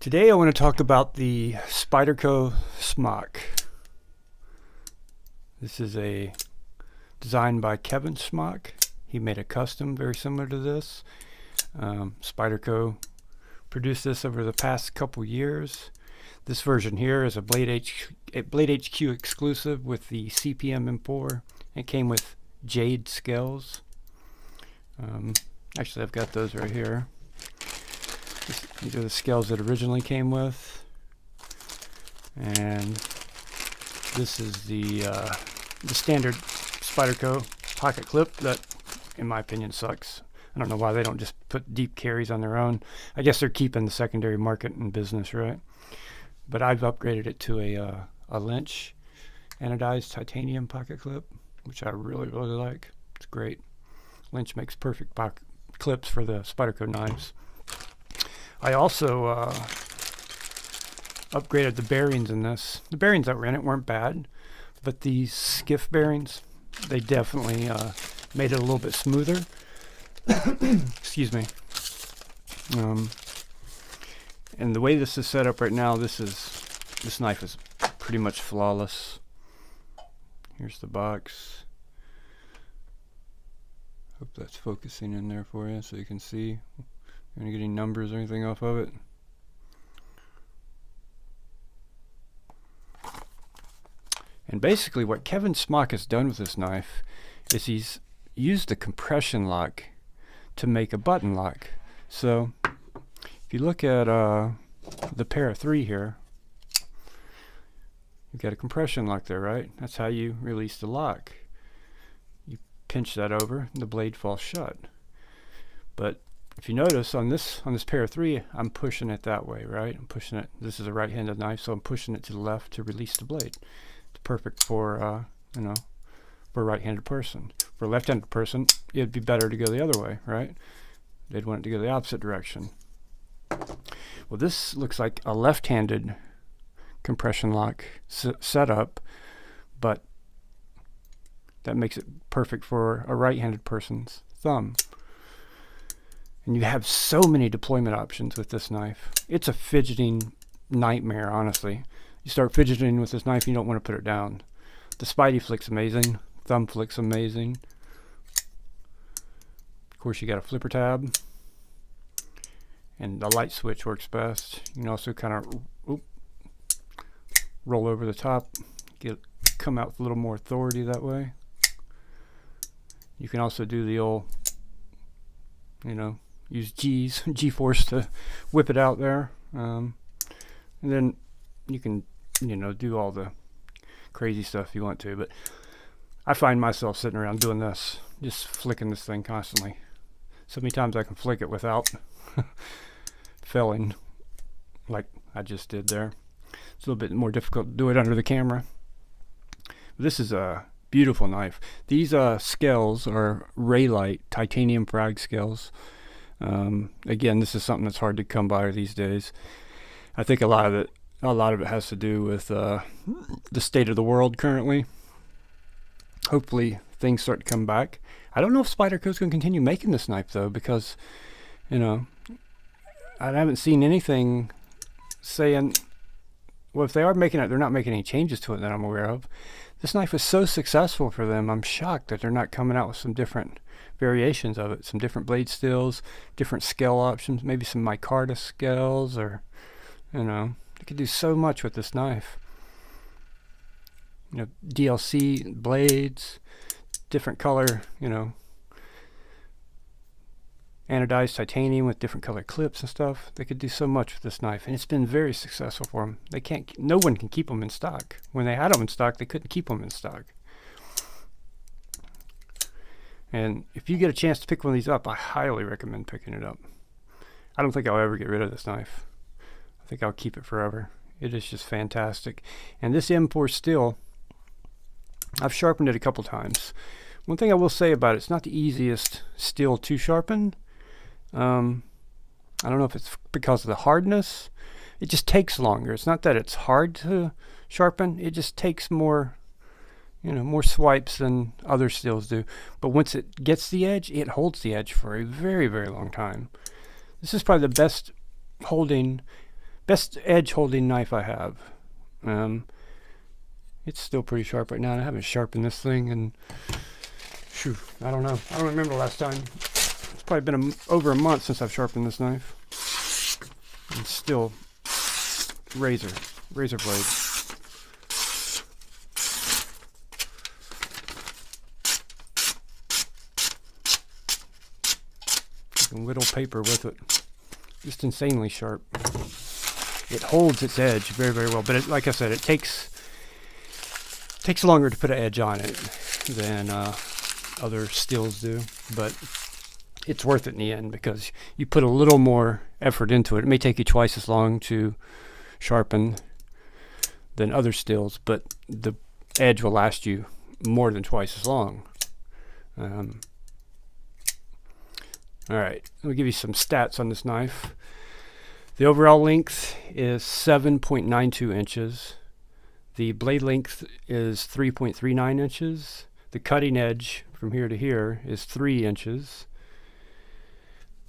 Today I want to talk about the Spyderco Smock. This is a designed by Kevin Smock. He made a custom very similar to this. Spyderco produced this over the past couple years. This version here is a BladeHQ exclusive with the CPM-M4. It came with jade scales. Actually, I've got those right here. These are the scales that originally came with, and this is the standard Spyderco pocket clip that, in my opinion, sucks. I don't know why they don't just put deep carries on their own. I guess they're keeping the secondary market in business, right? But I've upgraded it to a Lynch anodized titanium pocket clip, which I really like. It's great. Lynch makes perfect pocket clips for the Spyderco knives. I also upgraded the bearings in this. The bearings that were in it weren't bad, but these Skiff Bearings, they definitely made it a little bit smoother. Excuse me. And the way this is set up right now, this knife is pretty much flawless. Here's the box. Hope that's focusing in there for you so you can see. You're gonna get any numbers or anything off of it. And basically what Kevin Smock has done with this knife is he's used the compression lock to make a button lock. So if you look at the pair of 3 here, you've got a compression lock there, right? That's how you release the lock. You pinch that over and the blade falls shut. But if you notice on this pair of 3, I'm pushing it that way, right? I'm pushing it. This is a right-handed knife, so I'm pushing it to the left to release the blade. It's perfect for for a right-handed person. For a left-handed person, it'd be better to go the other way, right? They'd want it to go the opposite direction. Well, this looks like a left-handed compression lock setup, but that makes it perfect for a right-handed person's thumb. And you have so many deployment options with this knife. It's a fidgeting nightmare, honestly. You start fidgeting with this knife, you don't want to put it down. The Spidey flick's amazing. Thumb flick's amazing. Of course, you got a flipper tab. And the light switch works best. You can also kind of roll over the top. Come out with a little more authority that way. You can also do the old, use G-force to whip it out there. And then you can, do all the crazy stuff you want to. But I find myself sitting around doing this, just flicking this thing constantly. So many times I can flick it without failing like I just did there. It's a little bit more difficult to do it under the camera. This is a beautiful knife. These scales are Reylight titanium frag scales. Again, this is something that's hard to come by these days. I think a lot of it has to do with the state of the world currently. Hopefully things start to come back. I don't know if Spyderco's going to continue making this knife though, because I haven't seen anything saying, well, if they are making it, they're not making any changes to it that I'm aware of. This knife is so successful for them, I'm shocked that they're not coming out with some different variations of it, some different blade steels, different scale options, maybe some micarta scales, or they could do so much with this knife. DLC blades, different color, anodized titanium with different color clips and stuff. They could do so much with this knife, and it's been very successful for them. No one can keep them in stock. When they had them in stock, they couldn't keep them in stock. And if you get a chance to pick one of these up, I highly recommend picking it up. I don't think I'll ever get rid of this knife. I think I'll keep it forever. It is just fantastic. And this M4 steel, I've sharpened it a couple times. One thing I will say about it, it's not the easiest steel to sharpen. I don't know if it's because of the hardness. It just takes longer. It's not that it's hard to sharpen. It just takes more swipes than other steels do. But once it gets the edge, it holds the edge for a very, very long time. This is probably the best best edge holding knife I have. It's still pretty sharp right now. I haven't sharpened this thing, and I don't know. I don't remember the last time. It's probably been over a month since I've sharpened this knife. And still razor blade. You can whittle paper with it. Just insanely sharp. It holds its edge very, very well, but it, like I said, it takes longer to put an edge on it than other steels do, but it's worth it in the end because you put a little more effort into it. It may take you twice as long to sharpen than other steels, but the edge will last you more than twice as long. All right, let me give you some stats on this knife. The overall length is 7.92 inches. The blade length is 3.39 inches. The cutting edge from here to here is 3 inches.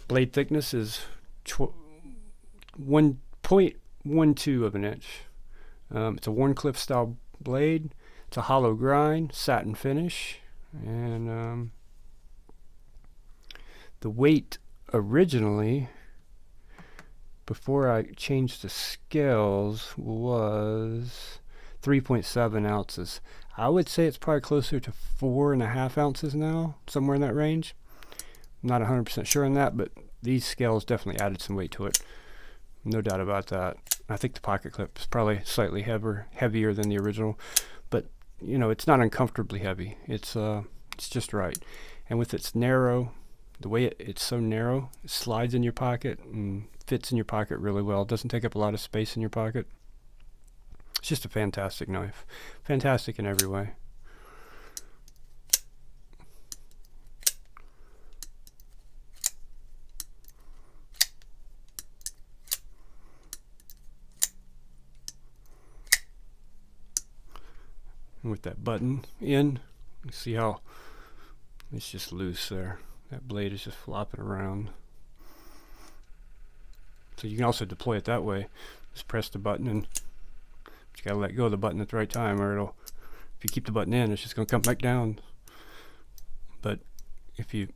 Blade thickness is 1.12 of an inch. It's a Warncliffe style blade. It's a hollow grind, satin finish, and the weight originally, before I changed the scales, was 3.7 ounces. I would say it's probably closer to 4.5 ounces now, somewhere in that range. I'm not 100% sure on that, but these scales definitely added some weight to it. No doubt about that. I think the pocket clip is probably slightly heavier than the original, but you know, it's not uncomfortably heavy. It's just right. And with its narrow, the way it's so narrow, it slides in your pocket and fits in your pocket really well. It doesn't take up a lot of space in your pocket. It's just a fantastic knife. Fantastic in every way. And with that button in, you see how it's just loose there. That blade is just flopping around. So you can also deploy it that way. Just press the button, and you gotta let go of the button at the right time, or it'll, if you keep the button in, it's just gonna come back down. But if you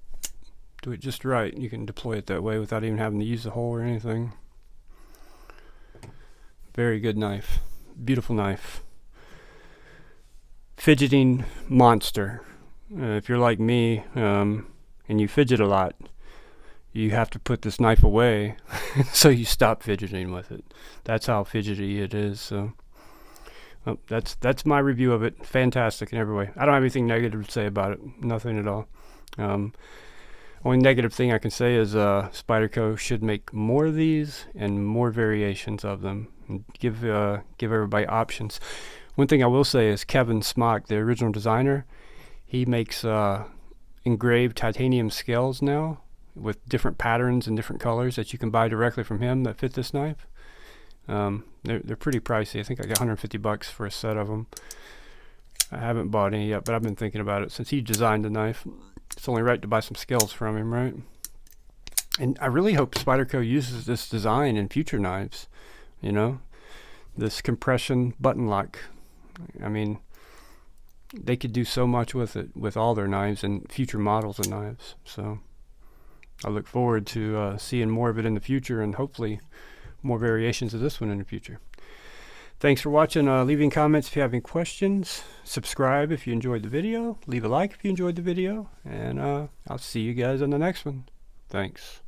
do it just right, you can deploy it that way without even having to use the hole or anything. Very good knife. Beautiful knife. Fidgeting monster. If you're like me, and you fidget a lot, you have to put this knife away so you stop fidgeting with it. That's how fidgety it is. So that's my review of it. Fantastic in every way. I don't have anything negative to say about it. Nothing at all. Only negative thing I can say is Spyderco should make more of these and more variations of them, and give everybody options. One thing I will say is Kevin Smock, the original designer, he makes engraved titanium scales now with different patterns and different colors that you can buy directly from him that fit this knife. They're pretty pricey. I think I got $150 for a set of them. I haven't bought any yet, but I've been thinking about it since he designed the knife. It's only right to buy some scales from him, right? And I really hope Spyderco uses this design in future knives. You know, this compression button lock. I mean, they could do so much with it, with all their knives and future models of knives. So I look forward to seeing more of it in the future, and hopefully more variations of this one in the future. Thanks for watching. Leaving comments if you have any questions. Subscribe if you enjoyed the video. Leave a like if you enjoyed the video. And I'll see you guys on the next one. Thanks.